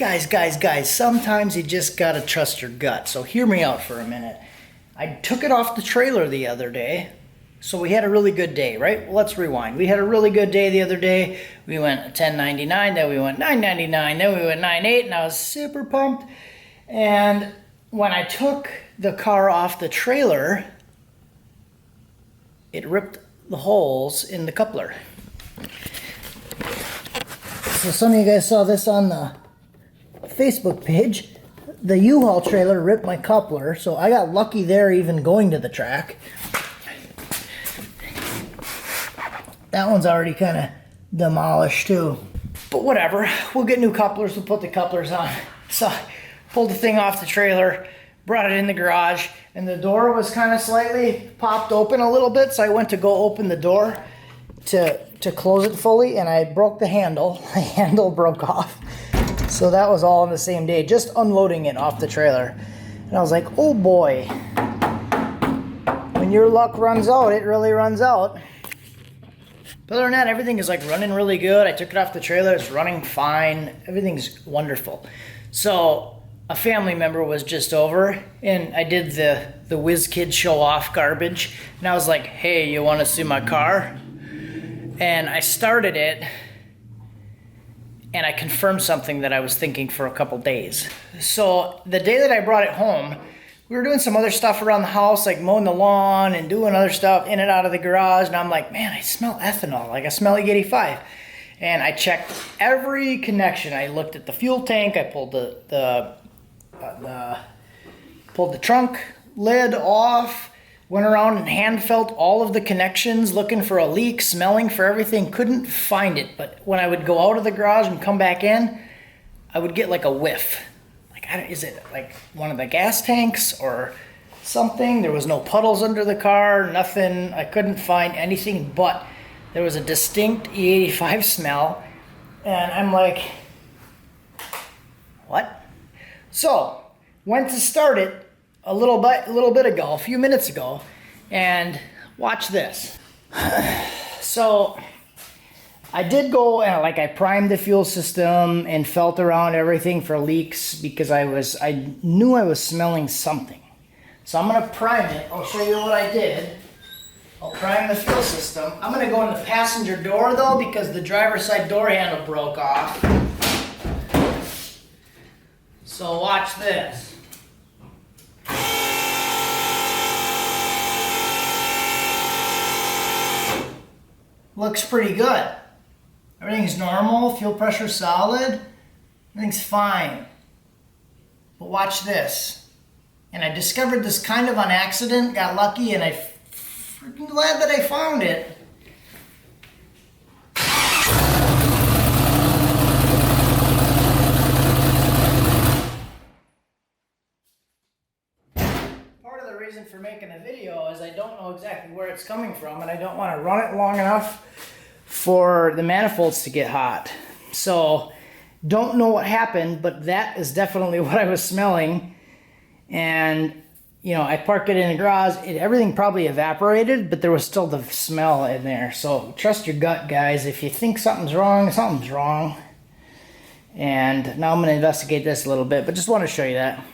Guys, sometimes you just gotta trust your gut. So hear me out for a minute. I took it off the trailer the other day. So we had a really good day, right? Well, let's rewind. We had a really good day the other day. We went $10.99, then we went $9.99, then we went $9.8, and I was super pumped. And when I took the car off the trailer, it ripped the holes in the coupler. So some of you guys saw this on the Facebook page. The U-Haul trailer ripped my coupler, so I got lucky there even going to the track. That one's already kind of demolished too. But whatever, we'll get new couplers, we'll put the couplers on. So pulled the thing off the trailer, brought it in the garage, and the door was kind of slightly popped open a little bit, so I went to go open the door to close it fully, and I broke the handle. The handle broke off. So that was all in the same day, just unloading it off the trailer. And I was like, oh boy, when your luck runs out, it really runs out. But other than that, everything is like running really good. I took it off the trailer, it's running fine. Everything's wonderful. So a family member was just over, and I did the WizKid show off garbage. And I was like, hey, you wanna see my car? And I started it, and I confirmed something that I was thinking for a couple days. So the day that I brought it home, we were doing some other stuff around the house, like mowing the lawn and doing other stuff in and out of the garage, and I'm like, man, I smell ethanol, like I smell E85. And I checked every connection. I looked at the fuel tank, I pulled pulled the trunk lid off, went around and hand felt all of the connections, looking for a leak, smelling for everything, couldn't find it. But when I would go out of the garage and come back in, I would get like a whiff. Is it like one of the gas tanks or something? There was no puddles under the car, nothing. I couldn't find anything, but there was a distinct E85 smell. And I'm like, what? So, went to start it a little bit ago, a few minutes ago, and watch this. So, I did go and I primed the fuel system and felt around everything for leaks because I knew I was smelling something. So I'm gonna prime it. I'll show you what I did. I'll prime the fuel system. I'm gonna go in the passenger door though because the driver's side door handle broke off. So watch this. Looks pretty good. Everything's normal, fuel pressure solid, everything's fine. But watch this. And I discovered this kind of on accident, got lucky, and I'm freaking glad that I found it. Part of the reason for making a video is I don't know exactly where it's coming from, and I don't want to run it long enough for the manifolds to get hot. So don't know what happened, but that is definitely what I was smelling. And you know, I parked it in the garage, everything probably evaporated, but there was still the smell in there. So trust your gut, guys. If you think something's wrong, something's wrong. And now I'm going to investigate this a little bit, but just want to show you that.